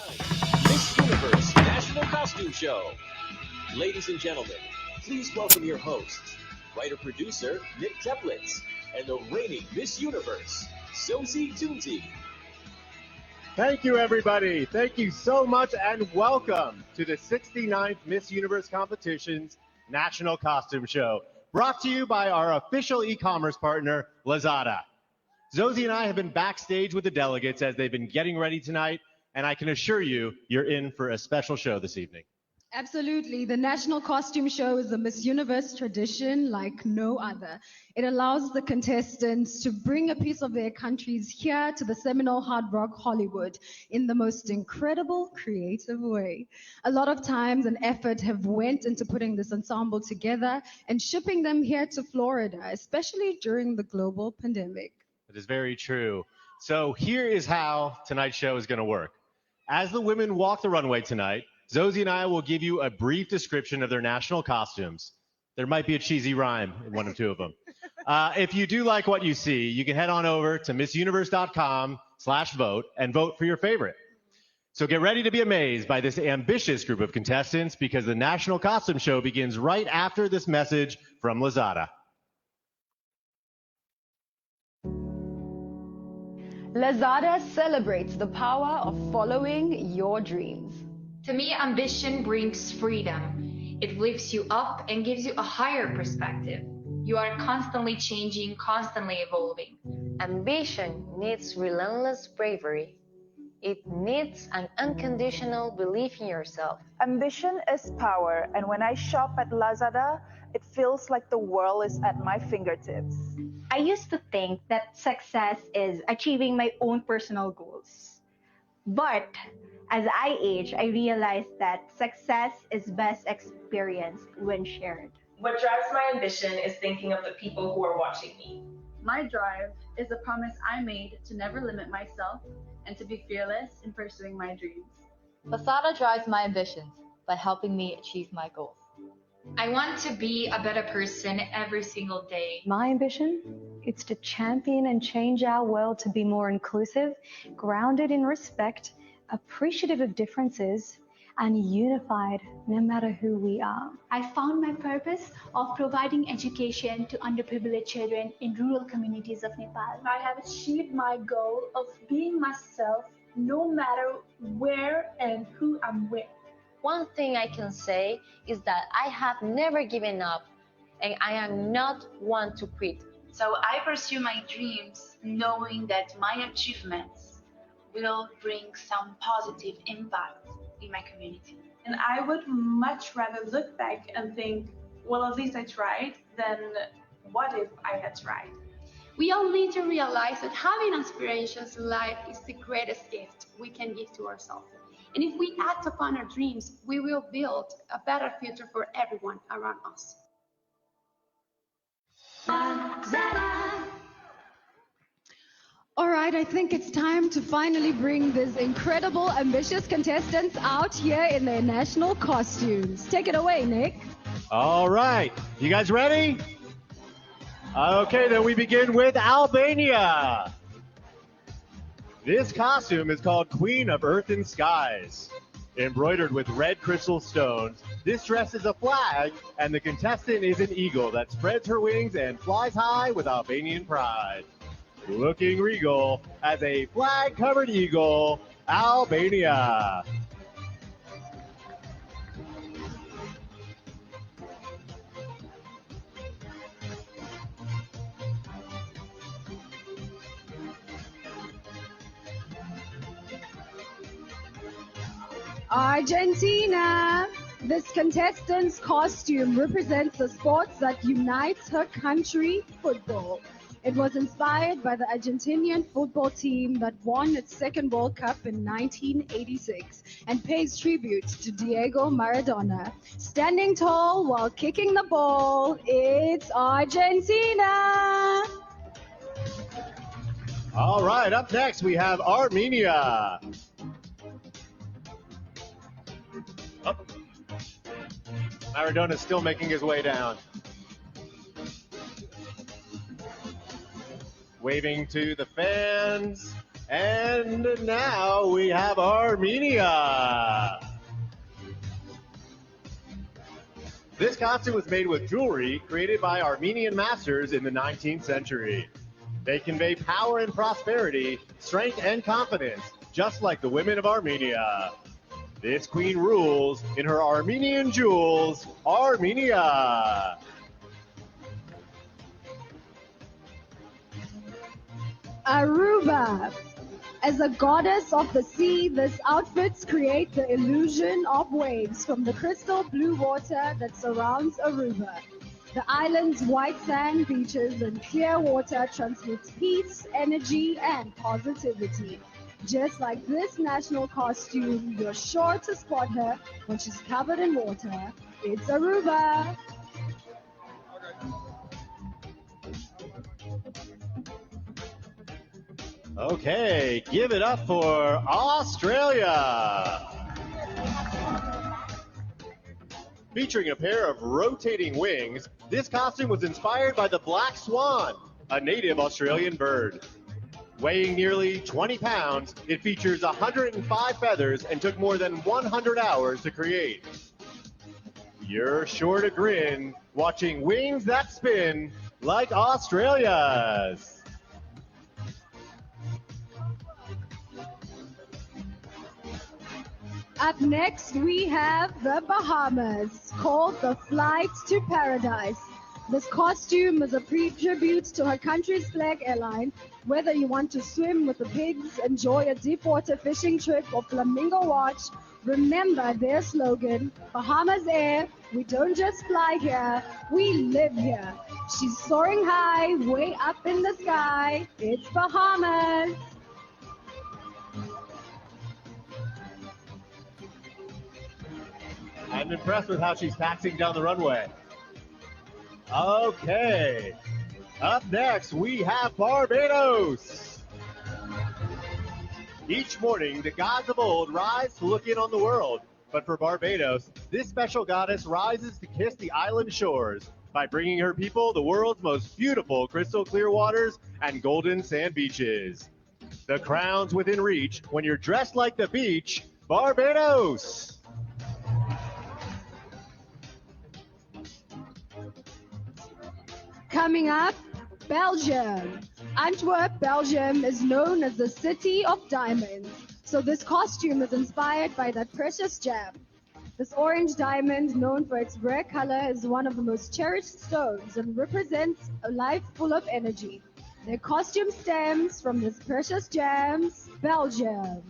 69th Miss Universe National Costume Show. Ladies and gentlemen, please welcome your hosts, writer-producer Nick Teplitz, and the reigning Miss Universe, Zosie Toonsey. Thank you, everybody. Thank you so much, and welcome to the 69th Miss Universe Competition's National Costume Show, brought to you by our official e-commerce partner, Lazada. Zosie and I have been backstage with the delegates as they've been getting ready tonight, and I can assure you, you're in for a special show this evening. Absolutely. The National Costume Show is a Miss Universe tradition like no other. It allows the contestants to bring a piece of their countries here to the Seminole Hard Rock Hollywood in the most incredible, creative way. A lot of times and effort have went into putting this ensemble together and shipping them here to Florida, especially during the global pandemic. It is very true. So here is how tonight's show is going to work. As the women walk the runway tonight, Zosie and I will give you a brief description of their national costumes. There might be a cheesy rhyme in one or two of them. If you do like what you see, you can head on over to missuniverse.com/vote and vote for your favorite. So get ready to be amazed by this ambitious group of contestants because the National Costume Show begins right after this message from Lazada. Lazada celebrates the power of following your dreams. To me, ambition brings freedom. It lifts you up and gives you a higher perspective. You are constantly changing, constantly evolving. Ambition needs relentless bravery. It needs an unconditional belief in yourself. Ambition is power, and when I shop at Lazada, it feels like the world is at my fingertips. I used to think that success is achieving my own personal goals. But as I age, I realized that success is best experienced when shared. What drives my ambition is thinking of the people who are watching me. My drive is a promise I made to never limit myself and to be fearless in pursuing my dreams. Lazada drives my ambitions by helping me achieve my goals. I want to be a better person every single day. My ambition is to champion and change our world to be more inclusive, grounded in respect, appreciative of differences, and unified no matter who we are. I found my purpose of providing education to underprivileged children in rural communities of Nepal. I have achieved my goal of being myself no matter where and who I'm with. One thing I can say is that I have never given up, and I am not one to quit. So I pursue my dreams knowing that my achievements will bring some positive impact in my community. And I would much rather look back and think, well, at least I tried, than what if I had tried? We all need to realize that having aspirations in life is the greatest gift we can give to ourselves. And if we act upon our dreams, we will build a better future for everyone around us. All right, I think it's time to finally bring these incredible, ambitious contestants out here in their national costumes. Take it away, Nick. All right, you guys ready? Okay, then we begin with Albania. This costume is called Queen of Earth and Skies. Embroidered with red crystal stones, this dress is a flag, and the contestant is an eagle that spreads her wings and flies high with Albanian pride. Looking regal as a flag-covered eagle, Albania. Argentina. This contestant's costume represents the sports that unites her country, football. It was inspired by the Argentinian football team that won its second World Cup in 1986 and pays tribute to Diego Maradona. Standing tall while kicking the ball, it's Argentina. All right, up next we have Armenia. Oh. Maradona's still making his way down. Waving to the fans And now we have Armenia. This costume was made with jewelry created by Armenian masters in the 19th century. They convey power and prosperity, strength and confidence, just like the women of Armenia. This queen rules in her Armenian jewels, Armenia. Aruba. As a goddess of the sea, this outfit creates the illusion of waves from the crystal blue water that surrounds Aruba. The island's white sand beaches and clear water transmits peace, energy, and positivity. Just like this national costume, you're sure to spot her when she's covered in water. It's Aruba. Okay, give it up for Australia. Featuring a pair of rotating wings, this costume was inspired by the black swan, a native Australian bird. Weighing nearly 20 pounds, it features 105 feathers and took more than 100 hours to create. You're sure to grin watching wings that spin like Australia's. Up next, we have the Bahamas, called the Flight to Paradise. This costume is a tribute to her country's flag airline. Whether you want to swim with the pigs, enjoy a deep water fishing trip, or flamingo watch, remember their slogan, Bahamas Air, we don't just fly here, we live here. She's soaring high, way up in the sky. It's Bahamas. I'm impressed with how she's taxiing down the runway. Okay. Up next, we have Barbados. Each morning, the gods of old rise to look in on the world. But for Barbados, this special goddess rises to kiss the island shores by bringing her people the world's most beautiful crystal clear waters and golden sand beaches. The crown's within reach when you're dressed like the beach, Barbados. Coming up, Belgium. Antwerp, Belgium is known as the city of diamonds. So this costume is inspired by that precious gem. This orange diamond, known for its rare color, is one of the most cherished stones and represents a life full of energy. Their costume stems from this precious gems, Belgium.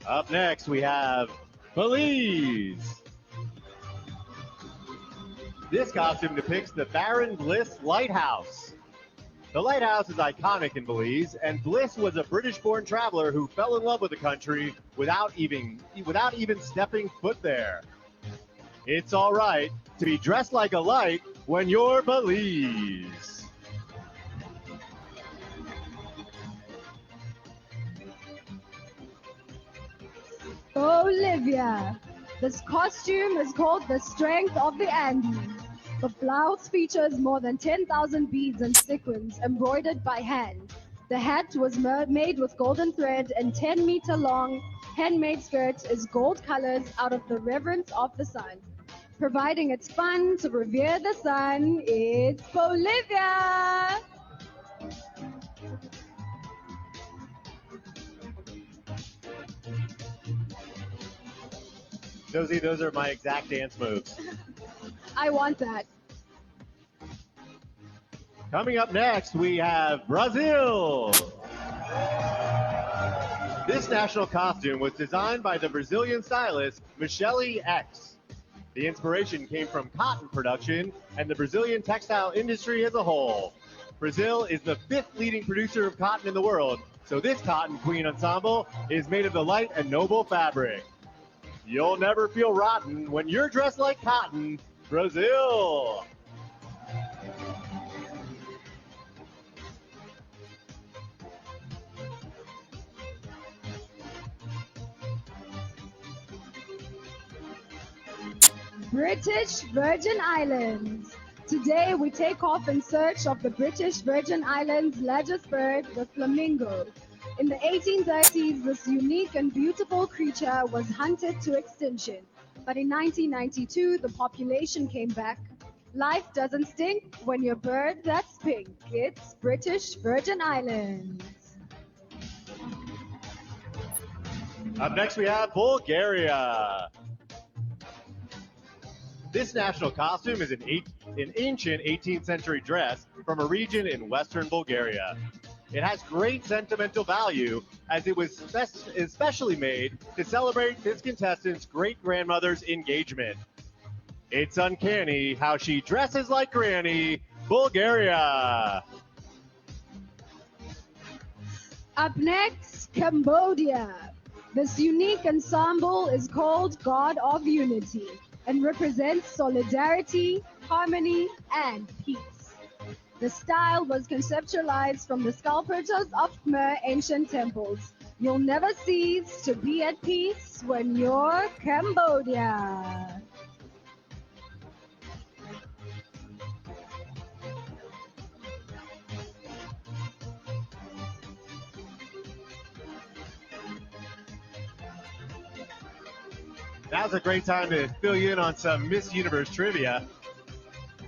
Up next, we have Belize. This costume depicts the Baron Bliss Lighthouse. The lighthouse is iconic in Belize, and Bliss was a British-born traveler who fell in love with the country without even stepping foot there. It's all right to be dressed like a light when you're Belize. Bolivia. This costume is called the Strength of the Andes. The blouse features more than 10,000 beads and sequins embroidered by hand. The hat was made with golden thread, and 10-meter-long handmade skirt is gold colors out of the reverence of the sun. Providing it's fun to revere the sun, it's Bolivia! Josie, those are my exact dance moves. I want that. Coming up next, we have Brazil. This national costume was designed by the Brazilian stylist Michele X. The inspiration came from cotton production and the Brazilian textile industry as a whole. Brazil is the 5th leading producer of cotton in the world, so this Cotton Queen ensemble is made of the light and noble fabric. You'll never feel rotten when you're dressed like cotton, Brazil. British Virgin Islands. Today, we take off in search of the British Virgin Islands' largest bird, the flamingo. In the 1830s, this unique and beautiful creature was hunted to extinction. But in 1992, the population came back. Life doesn't stink when your bird that's pink. It's British Virgin Islands. Up next, we have Bulgaria. This national costume is an ancient 18th century dress from a region in western Bulgaria. It has great sentimental value as it was especially made to celebrate this contestant's great-grandmother's engagement. It's uncanny how she dresses like Granny, Bulgaria. Up next, Cambodia. This unique ensemble is called God of Unity and represents solidarity, harmony, and peace. The style was conceptualized from the sculptures of Khmer ancient temples. You'll never cease to be at peace when you're Cambodia. Now's a great time to fill you in on some Miss Universe trivia.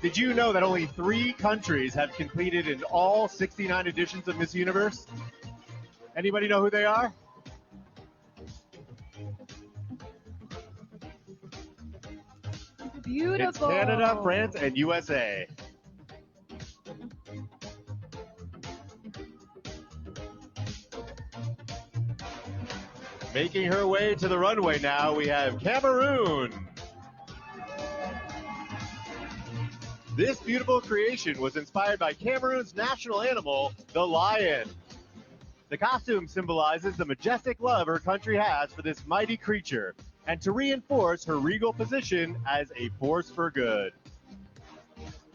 Did you know that only 3 countries have competed in all 69 editions of Miss Universe? Anybody know who they are? Beautiful. It's Canada, France, and USA. Making her way to the runway now, we have Cameroon. This beautiful creation was inspired by Cameroon's national animal, the lion. The costume symbolizes the majestic love her country has for this mighty creature, and to reinforce her regal position as a force for good.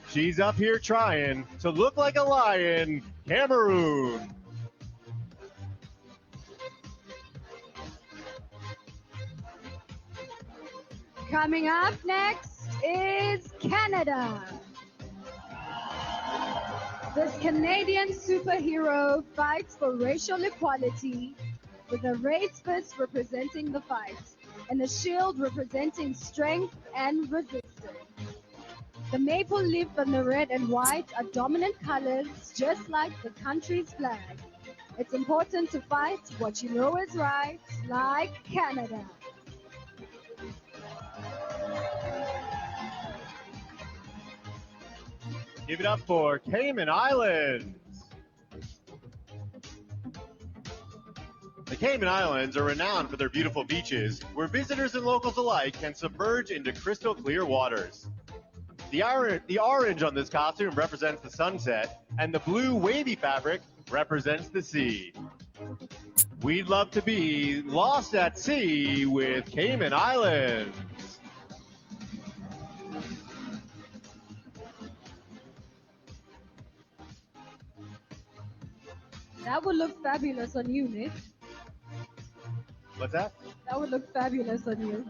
She's up here trying to look like a lion, Cameroon. Coming up next is Canada. This Canadian superhero fights for racial equality with a raised fist representing the fight and a shield representing strength and resistance. The maple leaf and the red and white are dominant colors just like the country's flag. It's important to fight what you know is right, like Canada. Give it up for Cayman Islands. The Cayman Islands are renowned for their beautiful beaches, where visitors and locals alike can submerge into crystal clear waters. The orange on this costume represents the sunset, and the blue wavy fabric represents the sea. We'd love to be lost at sea with Cayman Islands. That would look fabulous on you, Nick. What's that? That would look fabulous on you.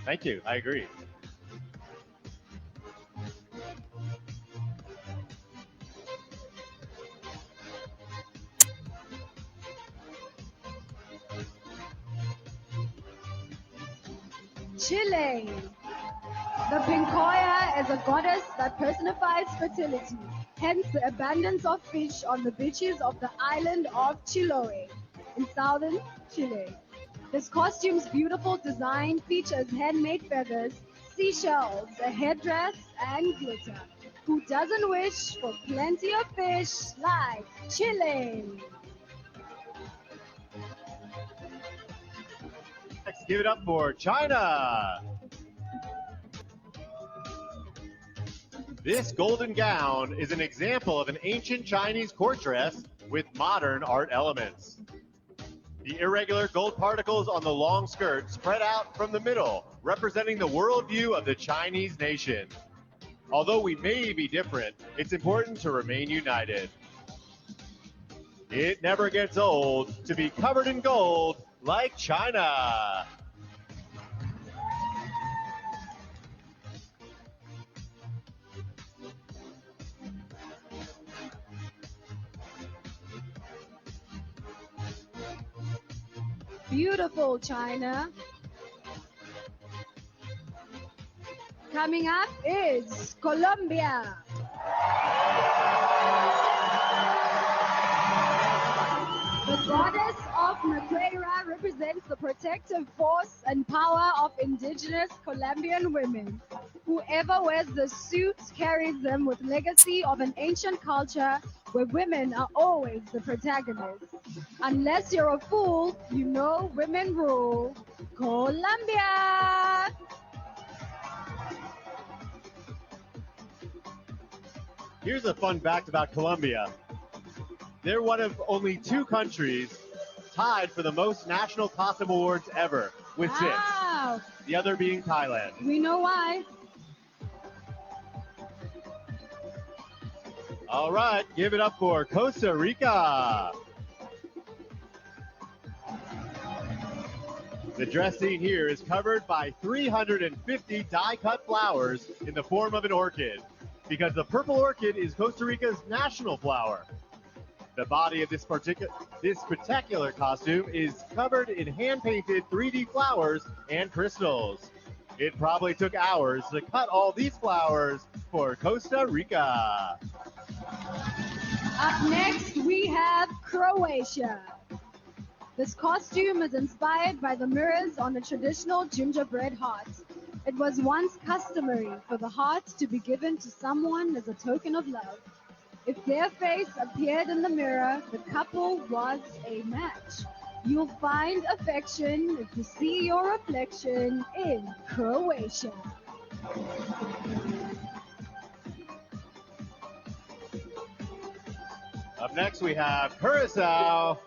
Thank you. I agree. Chile. The Pincoya is a goddess that personifies fertility, hence the abundance of fish on the beaches of the island of Chiloé in southern Chile. This costume's beautiful design features handmade feathers, seashells, a headdress, and glitter. Who doesn't wish for plenty of fish like Chile? Next, give it up for China. This golden gown is an example of an ancient Chinese court dress with modern art elements. The irregular gold particles on the long skirt spread out from the middle, representing the worldview of the Chinese nation. Although we may be different, it's important to remain united. It never gets old to be covered in gold like China. Beautiful, China. Coming up is Colombia. The goddess of Maquera represents the protective force and power of indigenous Colombian women. Whoever wears the suit carries them with legacy of an ancient culture where women are always the protagonists. Unless you're a fool, you know women rule. Colombia! Here's a fun fact about Colombia. They're one of only 2 countries tied for the most national costume awards ever, with 6. Wow. The other being Thailand. We know why. All right, give it up for Costa Rica. The dress scene here is covered by 350 die-cut flowers in the form of an orchid, because the purple orchid is Costa Rica's national flower. The body of this particular costume is covered in hand-painted 3D flowers and crystals. It probably took hours to cut all these flowers for Costa Rica. Up next, we have Croatia. This costume is inspired by the mirrors on a traditional gingerbread heart. It was once customary for the heart to be given to someone as a token of love. If their face appeared in the mirror, the couple was a match. You'll find affection if you see your reflection in Croatia. Up next, we have Curacao.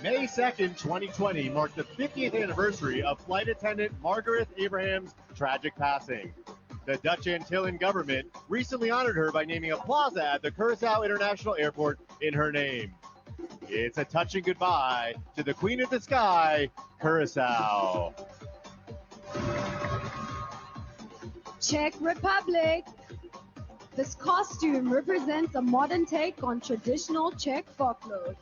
May 2nd, 2020 marked the 50th anniversary of flight attendant Margaret Abraham's tragic passing. The Dutch Antillean government recently honored her by naming a plaza at the Curacao International Airport in her name. It's a touching goodbye to the Queen of the Sky, Curacao. Czech Republic. This costume represents a modern take on traditional Czech folklore,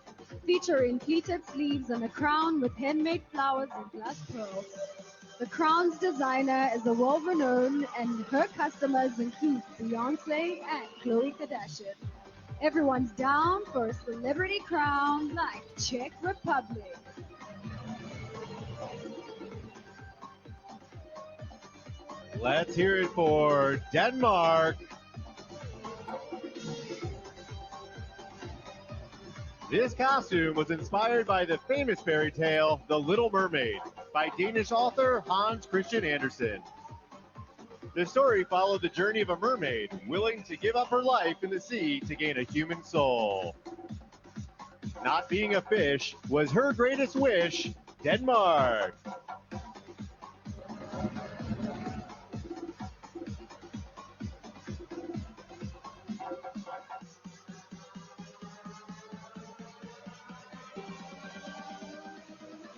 featuring pleated sleeves and a crown with handmade flowers and glass pearls. The crown's designer is a world-renowned, and her customers include Beyonce and Khloe Kardashian. Everyone's down for a celebrity crown like Czech Republic. Let's hear it for Denmark. This costume was inspired by the famous fairy tale, The Little Mermaid, by Danish author Hans Christian Andersen. The story followed the journey of a mermaid willing to give up her life in the sea to gain a human soul. Not being a fish was her greatest wish. Denmark.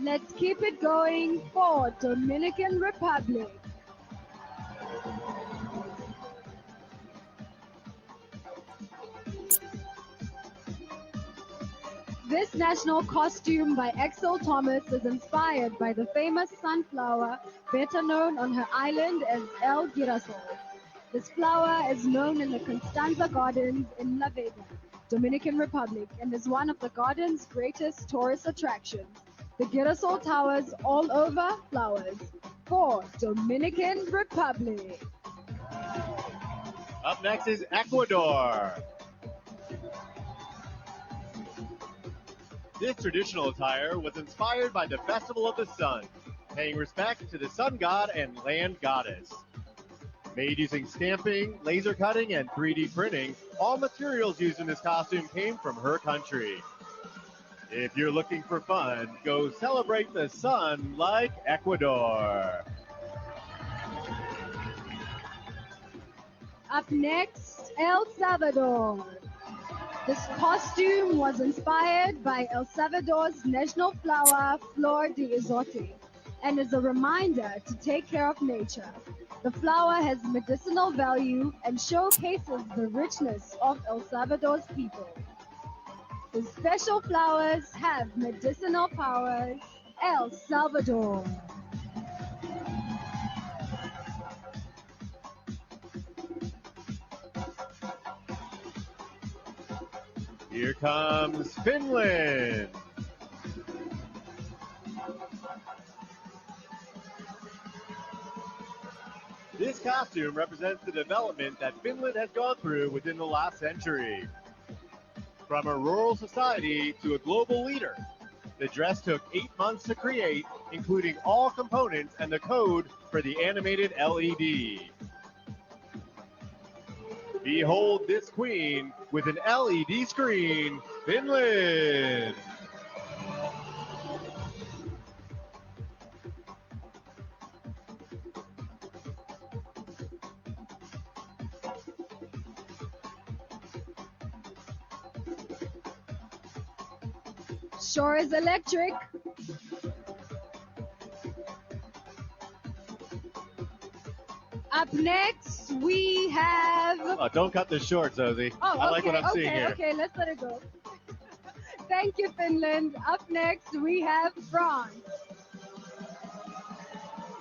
Let's keep it going for Dominican Republic. This national costume by Axel Thomas is inspired by the famous sunflower, better known on her island as El Girasol. This flower is known in the Constanza Gardens in La Vega, Dominican Republic, and is one of the garden's greatest tourist attractions. The Girasol towers all over flowers for Dominican Republic. Up next is Ecuador. This traditional attire was inspired by the Festival of the Sun, paying respect to the sun god and land goddess. Made using stamping, laser cutting, and 3D printing, all materials used in this costume came from her country. If you're looking for fun, go celebrate the sun like Ecuador. Up next, El Salvador. This costume was inspired by El Salvador's national flower, Flor de Izote, and is a reminder to take care of nature. The flower has medicinal value and showcases the richness of El Salvador's people. The special flowers have medicinal powers. El Salvador. Here comes Finland. This costume represents the development that Finland has gone through within the last century. From a rural society to a global leader, the dress took 8 months to create, including all components and the code for the animated LED. Behold this queen with an LED screen, Finland. Sure is electric. Up next, we have... Oh, don't cut this short, Zoe. I like what I'm seeing here. Okay, let's let it go. Thank you, Finland. Up next, we have France.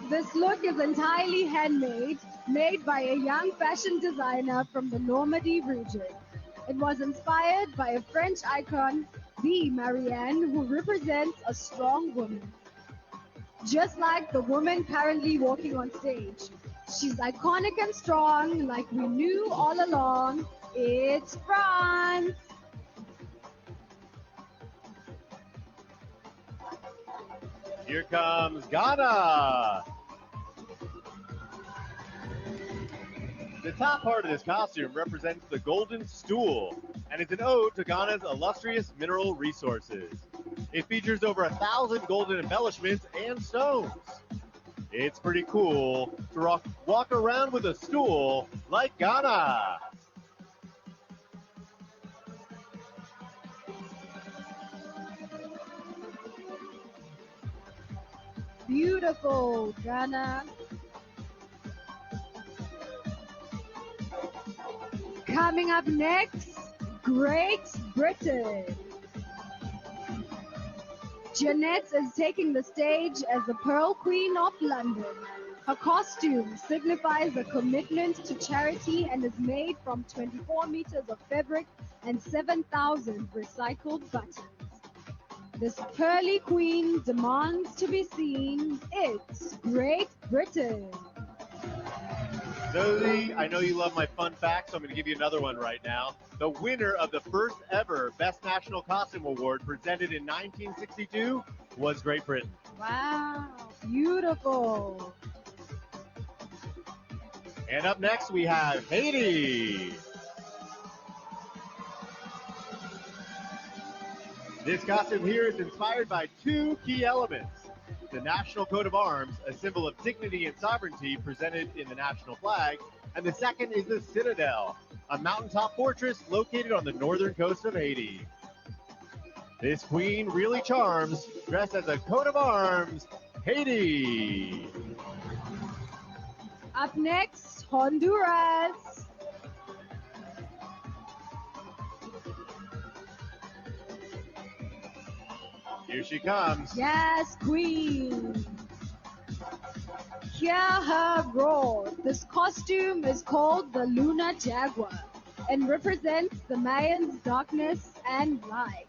This look is entirely handmade, made by a young fashion designer from the Normandy region. It was inspired by a French icon, the Marianne, who represents a strong woman. Just like the woman currently walking on stage. She's iconic and strong, like we knew all along. It's France. Here comes Ghana. The top part of this costume represents the golden stool, and it's an ode to Ghana's illustrious mineral resources. It features over 1,000 golden embellishments and stones. It's pretty cool to walk around with a stool like Ghana. Beautiful, Ghana. Coming up next, Great Britain. Jeanette is taking the stage as the Pearl Queen of London. Her costume signifies a commitment to charity and is made from 24 meters of fabric and 7,000 recycled buttons. This pearly queen demands to be seen. It's Great Britain. Zoe, I know you love my fun facts, so I'm going to give you another one right now. The winner of the first ever Best National Costume Award presented in 1962 was Great Britain. Wow, beautiful. And up next we have Haiti. This costume here is inspired by two key elements. The national coat of arms, a symbol of dignity and sovereignty presented in the national flag, and the second is the Citadel, a mountaintop fortress located on the northern coast of Haiti. This queen really charms, dressed as a coat of arms, Haiti. Up next, Honduras. Here she comes. Yes, queen. Hear her roar. This costume is called the Luna Jaguar and represents the Mayans' darkness and light.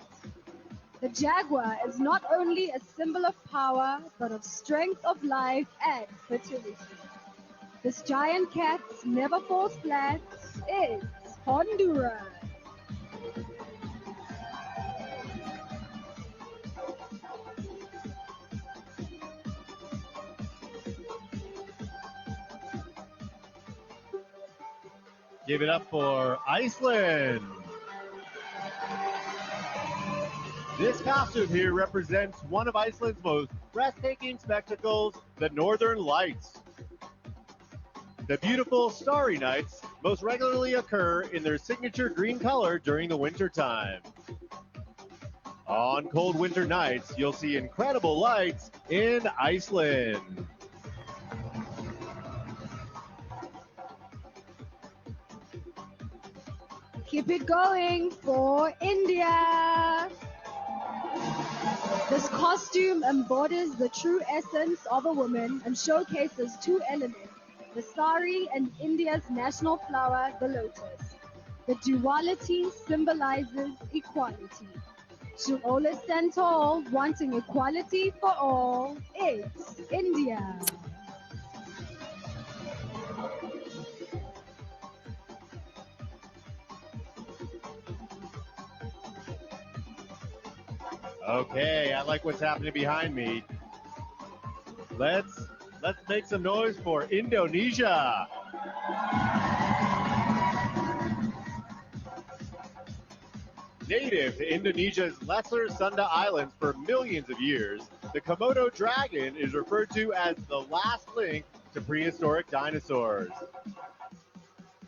The jaguar is not only a symbol of power, but of strength of life and fertility. This giant cat never falls flat. It's Honduras. Give it up for Iceland. This costume here represents one of Iceland's most breathtaking spectacles, the Northern Lights. The beautiful starry nights most regularly occur in their signature green color during the winter time. On cold winter nights, you'll see incredible lights in Iceland. Keep it going for India. This costume embodies the true essence of a woman and showcases two elements, the sari and India's national flower, the lotus. The duality symbolizes equality. To all stand tall, wanting equality for all, it's India. Okay, I like what's happening behind me. Let's make some noise for Indonesia. Native to Indonesia's Lesser Sunda Islands for millions of years, the Komodo dragon is referred to as the last link to prehistoric dinosaurs.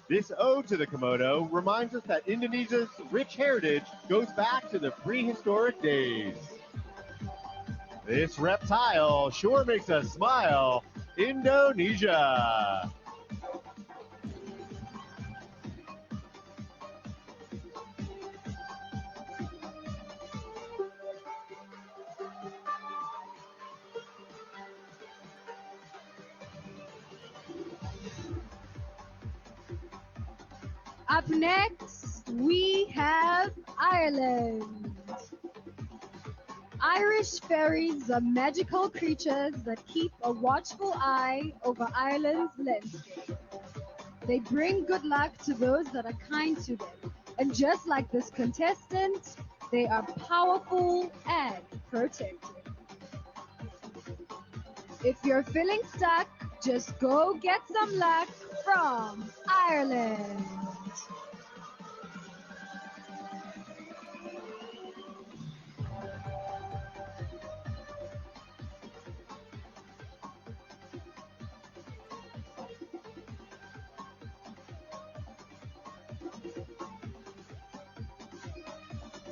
This ode to the Komodo reminds us that Indonesia's rich heritage goes back to the prehistoric days. This reptile sure makes us smile. Indonesia. Up next, we have Ireland. Irish fairies are magical creatures that keep a watchful eye over Ireland's landscape. They bring good luck to those that are kind to them. And just like this contestant, they are powerful and protected. If you're feeling stuck, just go get some luck from Ireland.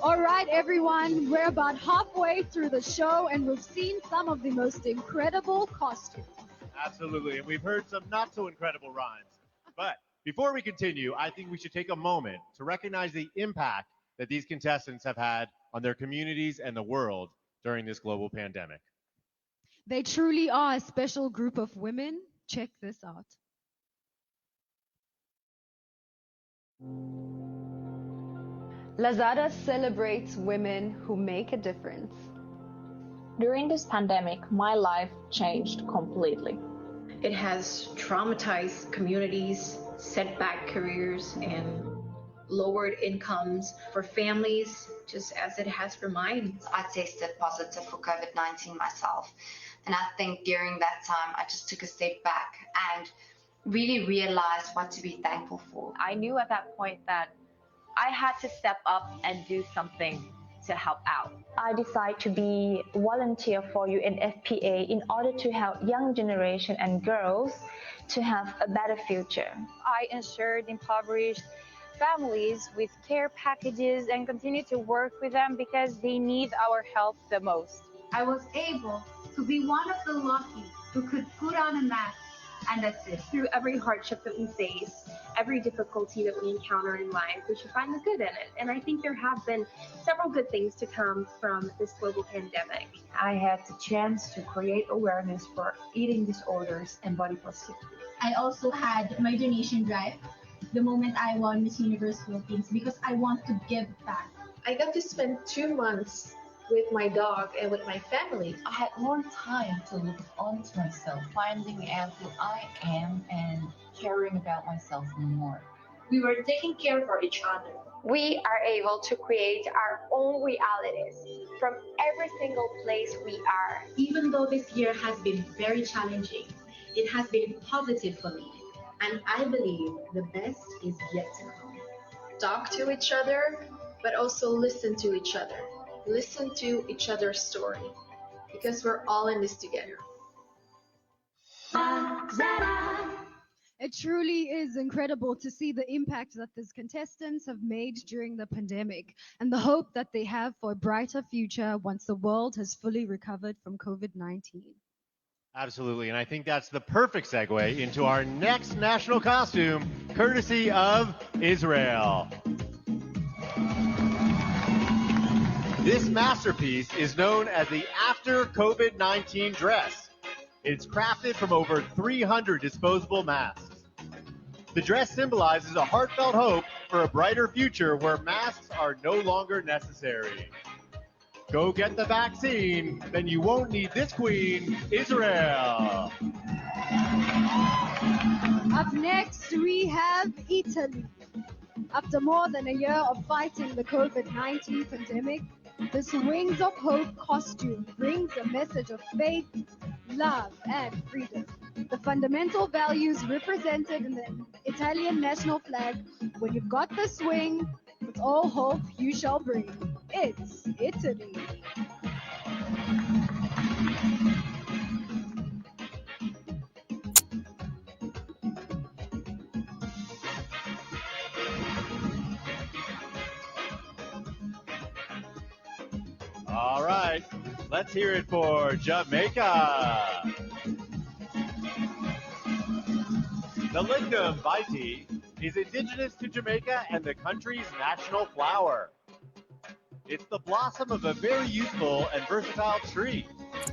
All right, everyone, we're about halfway through the show and we've seen some of the most incredible costumes. Absolutely, and we've heard some not so incredible rhymes. But before we continue, I think we should take a moment to recognize the impact that these contestants have had on their communities and the world during this global pandemic. They truly are a special group of women. Check this out. Lazada celebrates women who make a difference. During this pandemic, my life changed completely. It has traumatized communities, set back careers, and lowered incomes for families, just as it has for mine. I tested positive for COVID-19 myself. And I think during that time, I just took a step back and really realized what to be thankful for. I knew at that point that I had to step up and do something to help out. I decided to be volunteer for UNFPA in order to help young generation and girls to have a better future. I ensured impoverished families with care packages and continue to work with them because they need our help the most. I was able to be one of the lucky who could put on a mask, and that's it. Through every hardship that we face, every difficulty that we encounter in life, we should find the good in it. And I think there have been several good things to come from this global pandemic. I had the chance to create awareness for eating disorders and body positivity. I also had my donation drive the moment I won Miss Universe Philippines because I want to give back. I got to spend 2 months with my dog and with my family. I had more time to look onto myself, finding out who I am and caring about myself more. We were taking care for each other. We are able to create our own realities from every single place we are. Even though this year has been very challenging, it has been positive for me. And I believe the best is yet to come. Talk to each other, but also listen to each other. Listen to each other's story, because we're all in this together. It truly is incredible to see the impact that these contestants have made during the pandemic and the hope that they have for a brighter future once the world has fully recovered from COVID-19. Absolutely, and I think that's the perfect segue into our next national costume, courtesy of Israel. This masterpiece is known as the After COVID-19 dress. It's crafted from over 300 disposable masks. The dress symbolizes a heartfelt hope for a brighter future where masks are no longer necessary. Go get the vaccine, then you won't need this queen, Israel. Up next, we have Italy. After more than a year of fighting the COVID-19 pandemic, this Wings of Hope costume brings a message of faith, love, and freedom. The fundamental values represented in the Italian national flag. When you've got this wing, with all hope you shall bring. It's Italy. All right, let's hear it for Jamaica. The Lignum vitae is indigenous to Jamaica and the country's national flower. It's the blossom of a very useful and versatile tree.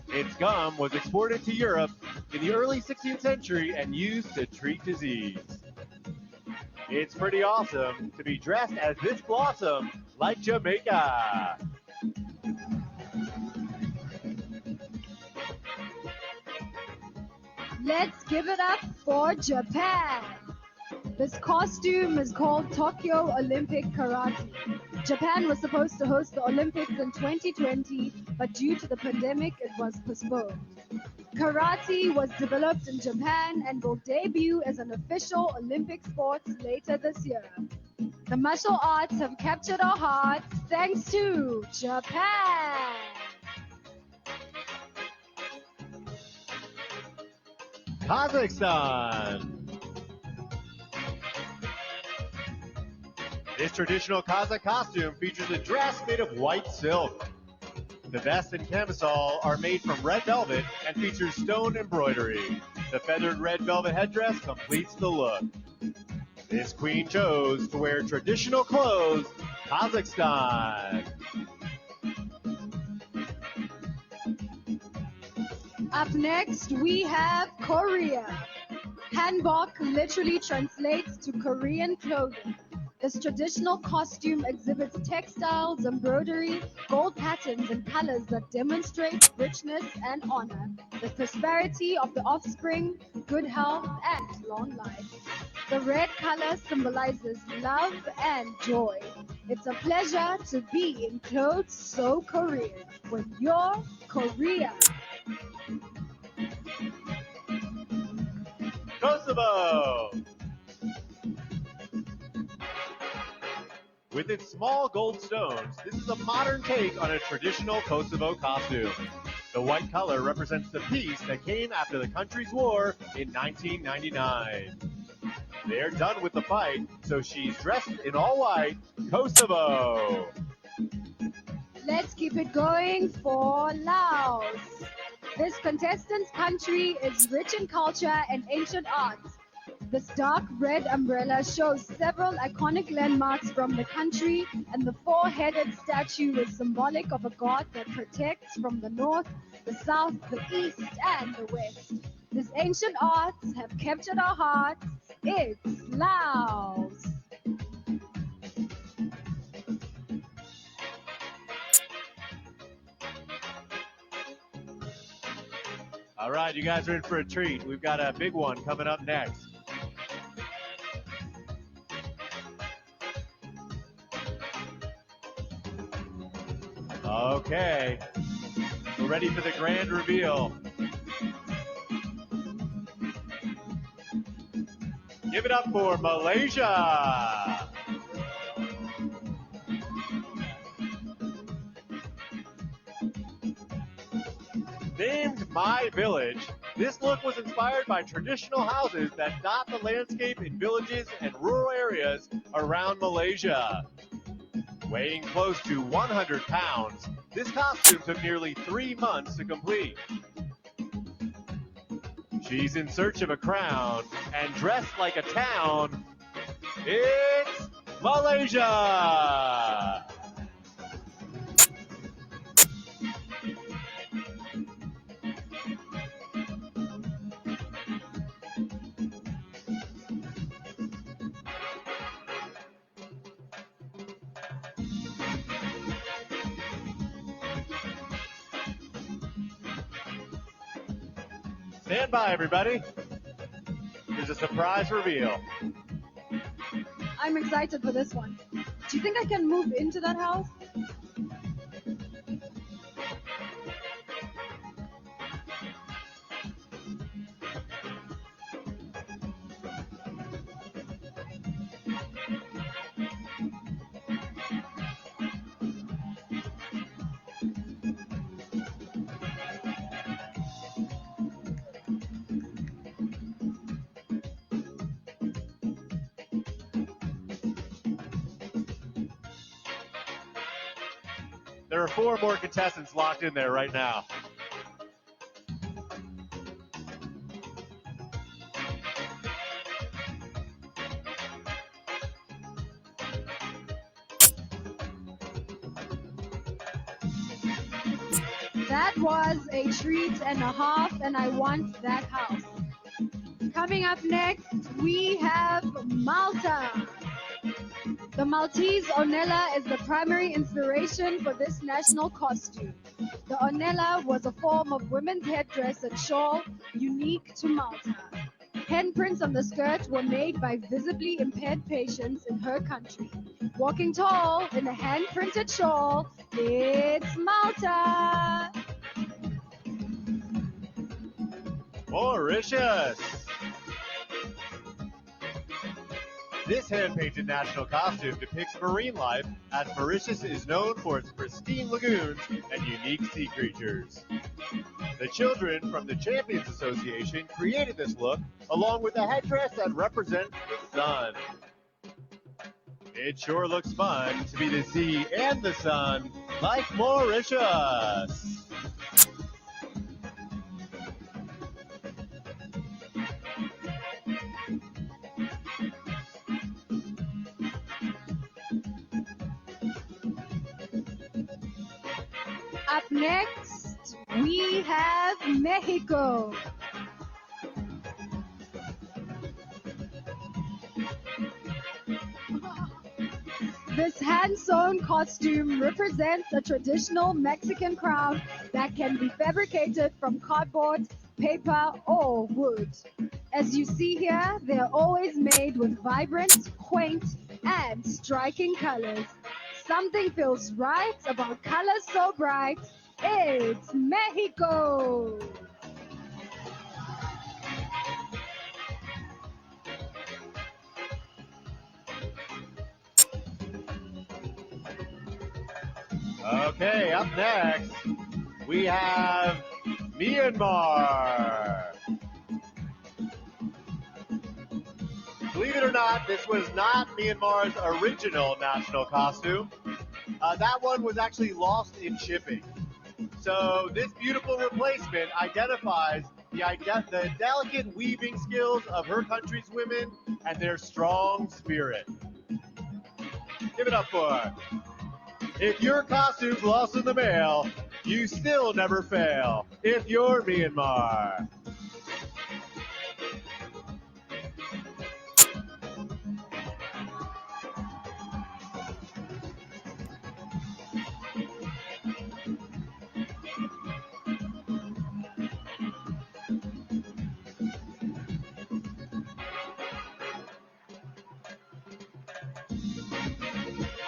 Its gum was exported to Europe in the early 16th century and used to treat disease. It's pretty awesome to be dressed as this blossom like Jamaica. Let's give it up for Japan. This costume is called Tokyo Olympic Karate. Japan was supposed to host the Olympics in 2020, but due to the pandemic, it was postponed. Karate was developed in Japan and will debut as an official Olympic sport later this year. The martial arts have captured our hearts thanks to Japan. Kazakhstan. This traditional Kazakh costume features a dress made of white silk. The vest and camisole are made from red velvet and features stone embroidery. The feathered red velvet headdress completes the look. This queen chose to wear traditional clothes, Kazakhstan. Up next, we have Korea. Hanbok literally translates to Korean clothing. This traditional costume exhibits textiles, embroidery, gold patterns, and colors that demonstrate richness and honor, the prosperity of the offspring, good health, and long life. The red color symbolizes love and joy. It's a pleasure to be in clothes so Korean when you're Korea. Kosovo. With its small gold stones, this is a modern take on a traditional Kosovo costume. The white color represents the peace that came after the country's war in 1999. They're done with the fight, so she's dressed in all white, Kosovo. Let's keep it going for Laos. This contestant's country is rich in culture and ancient arts. This dark red umbrella shows several iconic landmarks from the country, and the four-headed statue is symbolic of a god that protects from the north, the south, the east, and the west. These ancient arts have captured our hearts. It's Laos. All right, you guys are in for a treat. We've got a big one coming up next. Okay, we're ready for the grand reveal. Give it up for Malaysia. Named My Village, this look was inspired by traditional houses that dot the landscape in villages and rural areas around Malaysia. Weighing close to 100 pounds, this costume took nearly 3 months to complete. She's in search of a crown and dressed like a town. It's Malaysia. Stand by, everybody. There's a surprise reveal. I'm excited for this one. Do you think I can move into that house? There are 4 more contestants locked in there right now. That was a treat and a half, and I want that house. Coming up next, we have Malta. The Maltese Ornella is the primary inspiration for this national costume. The Ornella was a form of women's headdress and shawl unique to Malta. Handprints on the skirt were made by visibly impaired patients in her country. Walking tall in a hand-printed shawl, it's Malta! Mauritius. This hand-painted national costume depicts marine life, as Mauritius is known for its pristine lagoons and unique sea creatures. The children from the Champions Association created this look, along with a headdress that represents the sun. It sure looks fun to be the sea and the sun, like Mauritius. Up next, we have Mexico. This hand-sewn costume represents a traditional Mexican crown that can be fabricated from cardboard, paper, or wood. As you see here, they're always made with vibrant, quaint, and striking colors. Something feels right about colors so bright. It's Mexico! Okay, up next, we have Myanmar. Believe it or not, this was not Myanmar's original national costume. That one was actually lost in shipping. So this beautiful replacement identifies the delicate weaving skills of her country's women and their strong spirit. Give it up for her. If your costume's lost in the mail, you still never fail if you're Myanmar.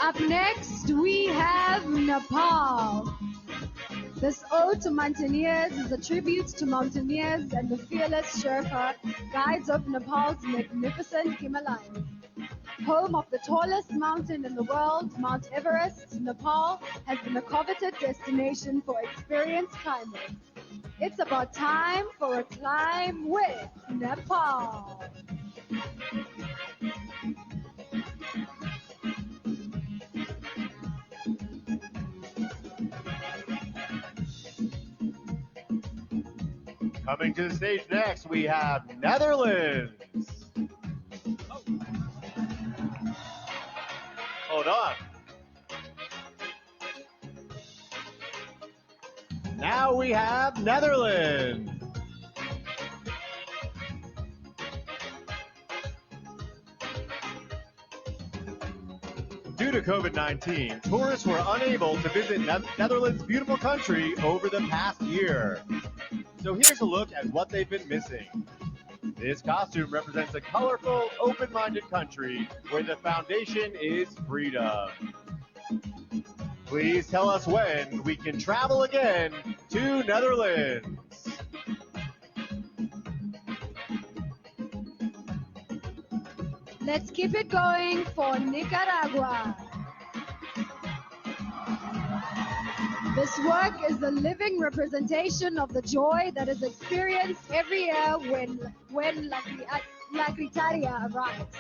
Up next, we have Nepal. This ode to mountaineers is a tribute to mountaineers and the fearless Sherpa, guides of Nepal's magnificent Himalayas. Home of the tallest mountain in the world, Mount Everest, Nepal has been a coveted destination for experienced climbers. It's about time for a climb with Nepal. Coming to the stage next, we have Netherlands. Hold on. Now we have Netherlands. Due to COVID-19, tourists were unable to visit Netherlands' beautiful country over the past year. So here's a look at what they've been missing. This costume represents a colorful, open-minded country where the foundation is freedom. Please tell us when we can travel again to Netherlands. Let's keep it going for Nicaragua. This work is the living representation of the joy that is experienced every year when La Gritaria arrives.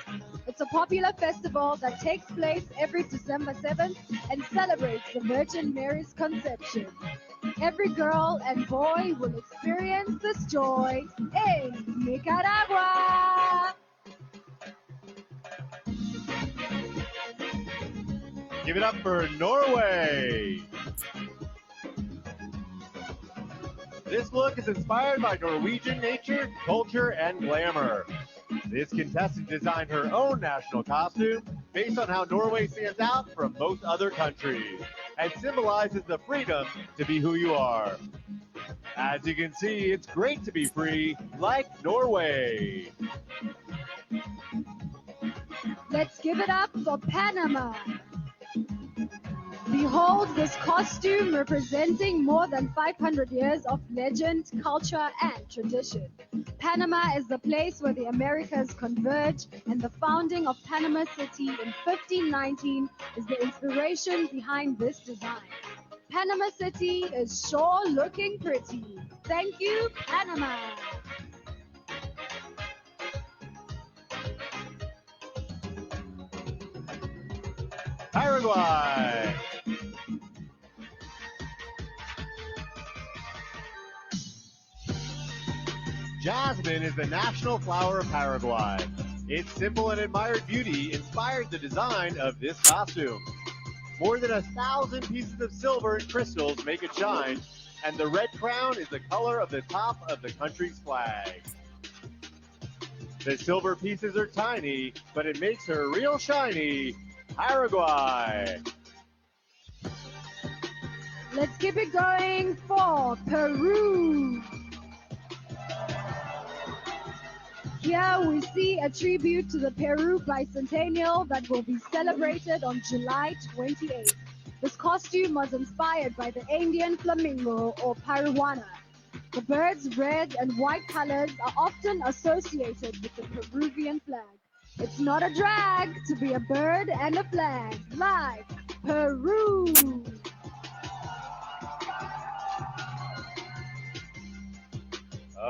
It's a popular festival that takes place every December 7th and celebrates the Virgin Mary's conception. Every girl and boy will experience this joy in Nicaragua. Give it up for Norway. This look is inspired by Norwegian nature, culture, and glamour. This contestant designed her own national costume based on how Norway stands out from most other countries and symbolizes the freedom to be who you are. As you can see, it's great to be free, like Norway. Let's give it up for Panama. Behold this costume representing more than 500 years of legend, culture, and tradition. Panama is the place where the Americas converge, and the founding of Panama City in 1519 is the inspiration behind this design. Panama City is sure looking pretty. Thank you, Panama. Paraguay. Jasmine is the national flower of Paraguay. Its simple and admired beauty inspired the design of this costume. More than 1,000 pieces of silver and crystals make it shine, and the red crown is the color of the top of the country's flag. The silver pieces are tiny, but it makes her real shiny. Paraguay. Let's keep it going for Peru. Here we see a tribute to the Peru bicentennial that will be celebrated on July 28th. This costume was inspired by the Andean flamingo or Peruana. The bird's red and white colors are often associated with the Peruvian flag. It's not a drag to be a bird and a flag, like Peru.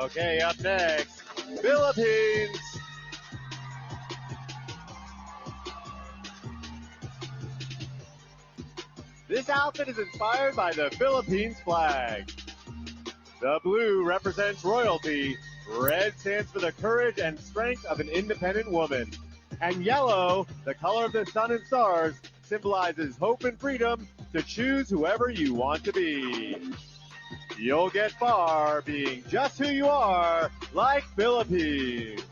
Okay, up next, Philippines. This outfit is inspired by the Philippines flag. The blue represents royalty, red stands for the courage and strength of an independent woman, and yellow, the color of the sun and stars, symbolizes hope and freedom to choose whoever you want to be. You'll get far being just who you are, like Philippines.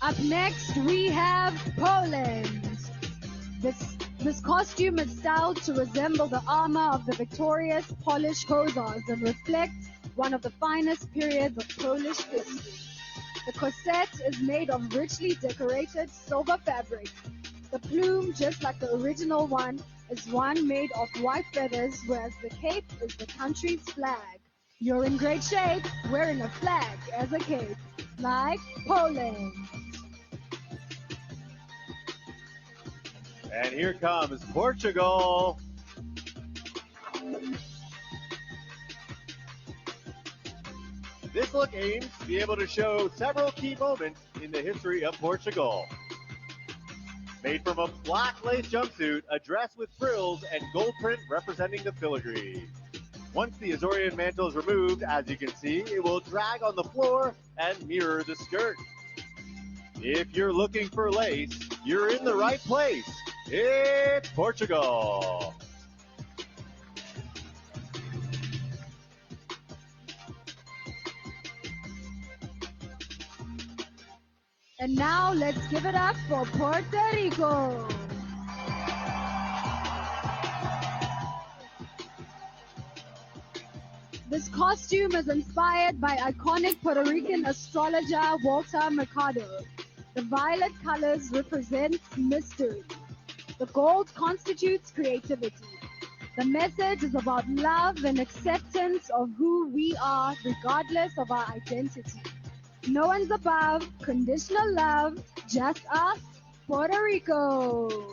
Up next, we have Poland. This costume is styled to resemble the armor of the victorious Polish hussars and reflects one of the finest periods of Polish history. The corset is made of richly decorated silver fabric. The plume, just like the original one, is one made of white feathers, whereas the cape is the country's flag. You're in great shape wearing a flag as a cape, like Poland. And here comes Portugal. This look aims to be able to show several key moments in the history of Portugal. Made from a black lace jumpsuit, a dress with frills, and gold print representing the filigree. Once the Azorian mantle is removed, as you can see, it will drag on the floor and mirror the skirt. If you're looking for lace, you're in the right place. It's Portugal. And now let's give it up for Puerto Rico. This costume is inspired by iconic Puerto Rican astrologer Walter Mercado. The violet colors represent mystery. The gold constitutes creativity. The message is about love and acceptance of who we are regardless of our identity. No one's above, conditional love, just us, Puerto Rico.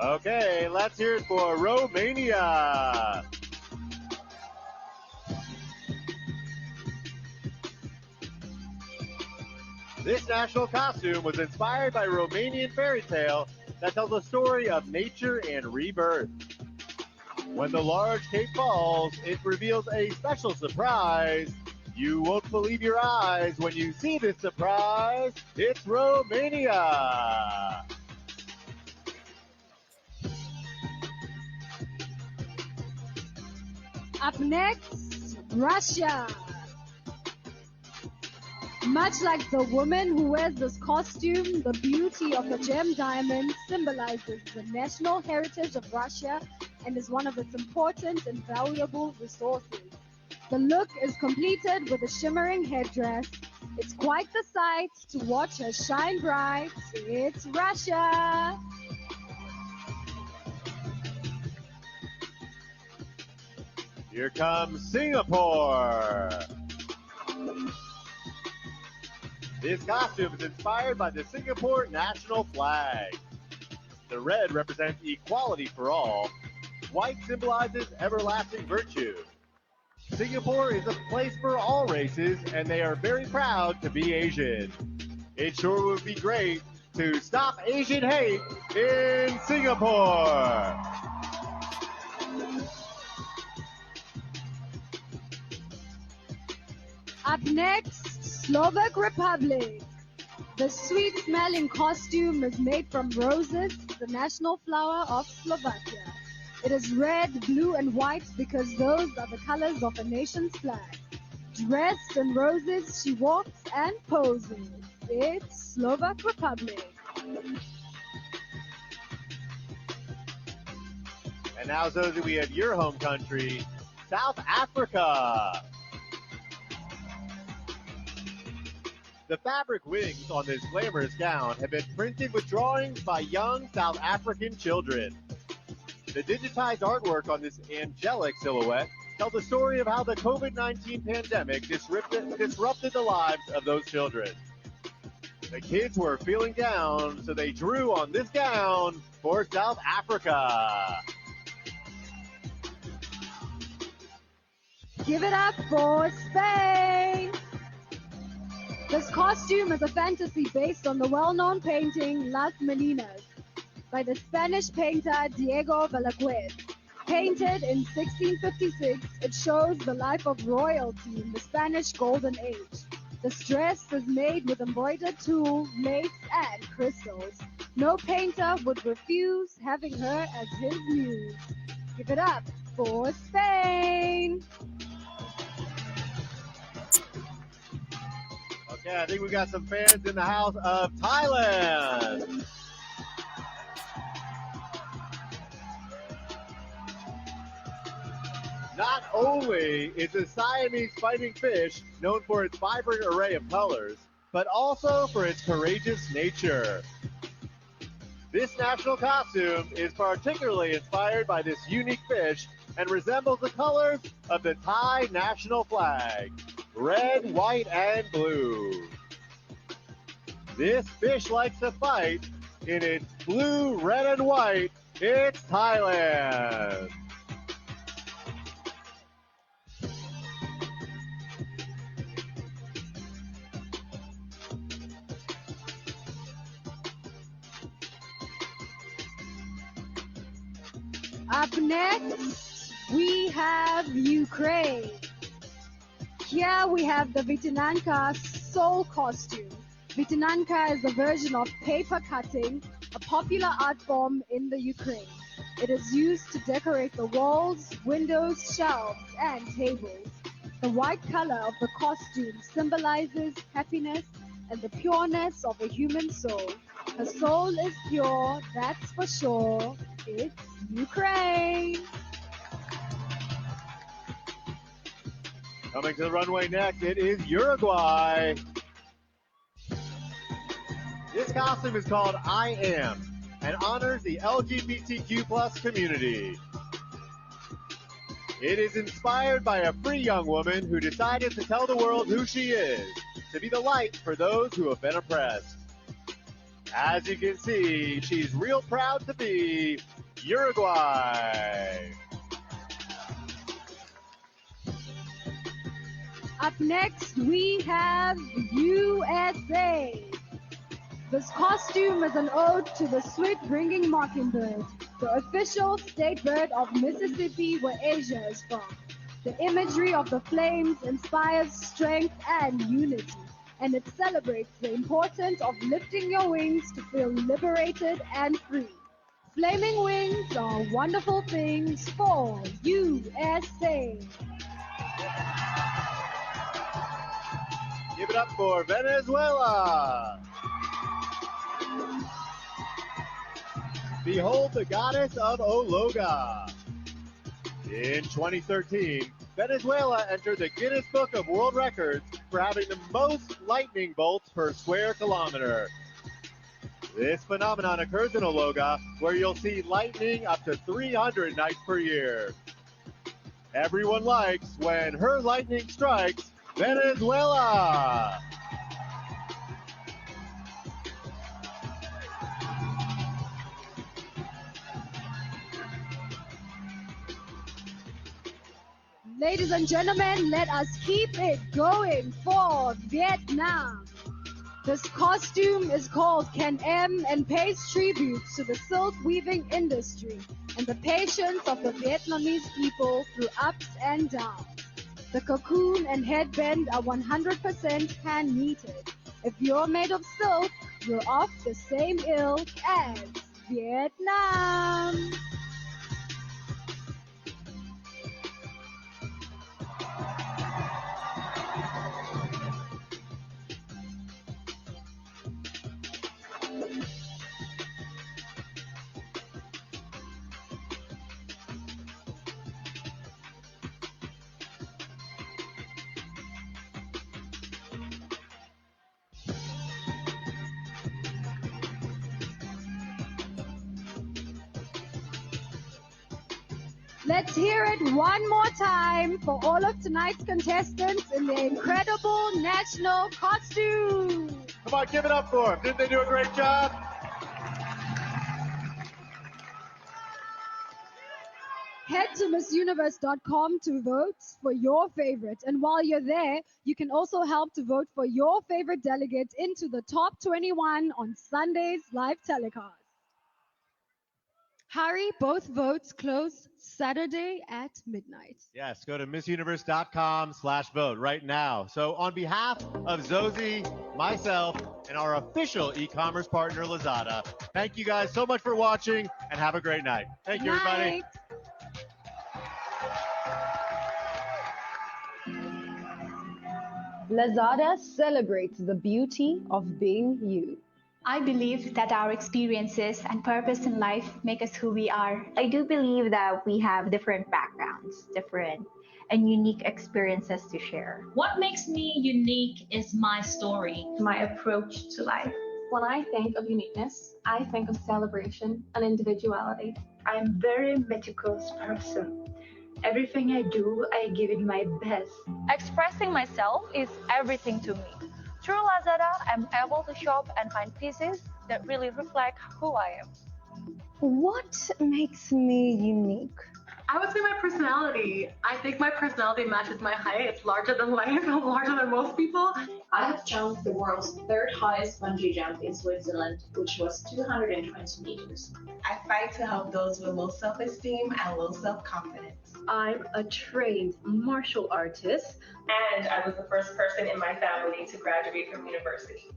Okay, let's hear it for Romania. This national costume was inspired by a Romanian fairy tale that tells a story of nature and rebirth. When the large cape falls, it reveals a special surprise. You won't believe your eyes when you see this surprise. It's Romania. Up next, Russia. Much like the woman who wears this costume, the beauty of the gem diamond symbolizes the national heritage of Russia and is one of its important and valuable resources. The look is completed with a shimmering headdress. It's quite the sight to watch her shine bright. It's Russia. Here comes Singapore. This costume is inspired by the Singapore national flag. The red represents equality for all. White symbolizes everlasting virtue. Singapore is a place for all races, and they are very proud to be Asian. It sure would be great to stop Asian hate in Singapore. Up next, Slovak Republic. The sweet-smelling costume is made from roses, the national flower of Slovakia. It is red, blue, and white because those are the colors of the nation's flag. Dressed in roses, she walks and poses. It's Slovak Republic. And now, Zoe, we have your home country, South Africa. The fabric wings on this glamorous gown have been printed with drawings by young South African children. The digitized artwork on this angelic silhouette tells the story of how the COVID-19 pandemic disrupted the lives of those children. The kids were feeling down, so they drew on this gown for South Africa. Give it up for Spain. This costume is a fantasy based on the well-known painting Las Meninas by the Spanish painter Diego Velázquez. Painted in 1656, it shows the life of royalty in the Spanish Golden Age. This dress is made with embroidered tulle, lace, and crystals. No painter would refuse having her as his muse. Give it up for Spain. Okay, I think we got some fans in the house of Thailand. Not only is the Siamese fighting fish known for its vibrant array of colors, but also for its courageous nature. This national costume is particularly inspired by this unique fish and resembles the colors of the Thai national flag, red, white, and blue. This fish likes to fight in its blue, red, and white. It's Thailand. Up next, we have Ukraine. Here we have the Vitinanka soul costume. Vitinanka is a version of paper cutting, a popular art form in the Ukraine. It is used to decorate the walls, windows, shelves, and tables. The white color of the costume symbolizes happiness and the pureness of a human soul. Her soul is pure, that's for sure. It's Ukraine. Coming to the runway next, it is Uruguay. This costume is called I Am and honors the LGBTQ plus community. It is inspired by a free young woman who decided to tell the world who she is, to be the light for those who have been oppressed. As you can see, she's real proud to be Uruguay. Up next, we have USA. This costume is an ode to the sweet-bringing mockingbird, the official state bird of Mississippi, where Asia is from. The imagery of the flames inspires strength and unity, and it celebrates the importance of lifting your wings to feel liberated and free. Flaming wings are wonderful things for USA. Give it up for Venezuela. Behold the goddess of Ologa. In 2013, Venezuela entered the Guinness Book of World Records for having the most lightning bolts per square kilometer. This phenomenon occurs in Ologa, where you'll see lightning up to 300 nights per year. Everyone likes when her lightning strikes Venezuela. Ladies and gentlemen, let us keep it going for Vietnam. This costume is called Can Em and pays tribute to the silk weaving industry and the patience of the Vietnamese people through ups and downs. The cocoon and headband are 100% hand knitted. If you're made of silk, you're of the same ilk as Vietnam. Let's hear it one more time for all of tonight's contestants in their incredible national costume. Come on, give it up for them. Didn't they do a great job? Head to MissUniverse.com to vote for your favorite. And while you're there, you can also help to vote for your favorite delegate into the top 21 on Sunday's live telecast. Hurry, both votes close Saturday at midnight. Yes, go to MissUniverse.com/vote right now. So on behalf of Zosie, myself, and our official e-commerce partner, Lazada, thank you guys so much for watching and have a great night. Thank you, everybody. Lazada celebrates the beauty of being you. I believe that our experiences and purpose in life make us who we are. I do believe that we have different backgrounds, different and unique experiences to share. What makes me unique is my story, my approach to life. When I think of uniqueness, I think of celebration and individuality. I'm a very meticulous person. Everything I do, I give it my best. Expressing myself is everything to me. Through Lazada, I'm able to shop and find pieces that really reflect who I am. What makes me unique? I would say my personality. I think my personality matches my height. It's larger than life. I'm larger than most people. I have jumped the world's third highest bungee jump in Switzerland, which was 220 meters. I fight to help those with low self-esteem and low self-confidence. I'm a trained martial artist. And I was the first person in my family to graduate from university.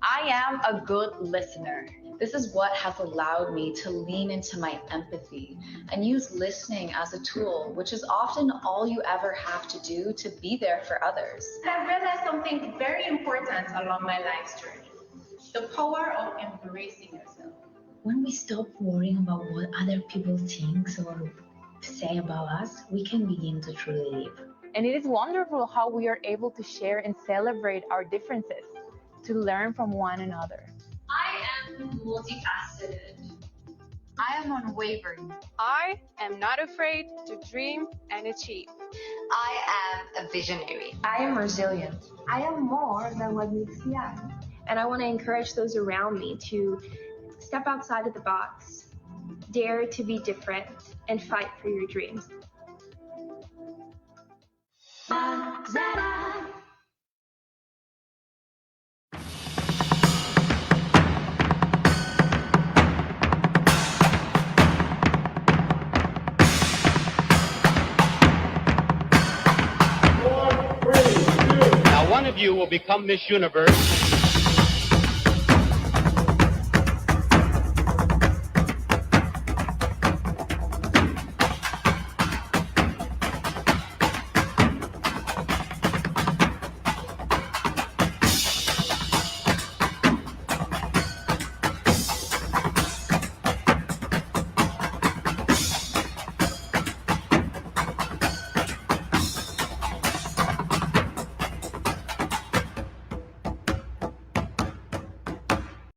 I am a good listener. This is what has allowed me to lean into my empathy and use listening as a tool, which is often all you ever have to do to be there for others. I realized something very important along my life's journey: the power of embracing yourself. When we stop worrying about what other people think or say about us, we can begin to truly live. And it is wonderful how we are able to share and celebrate our differences, to learn from one another. I am multifaceted. I am unwavering. I am not afraid to dream and achieve. I am a visionary. I am resilient. I am more than what meets the eye. And I want to encourage those around me to step outside of the box, dare to be different, and fight for your dreams. One of you will become Miss Universe.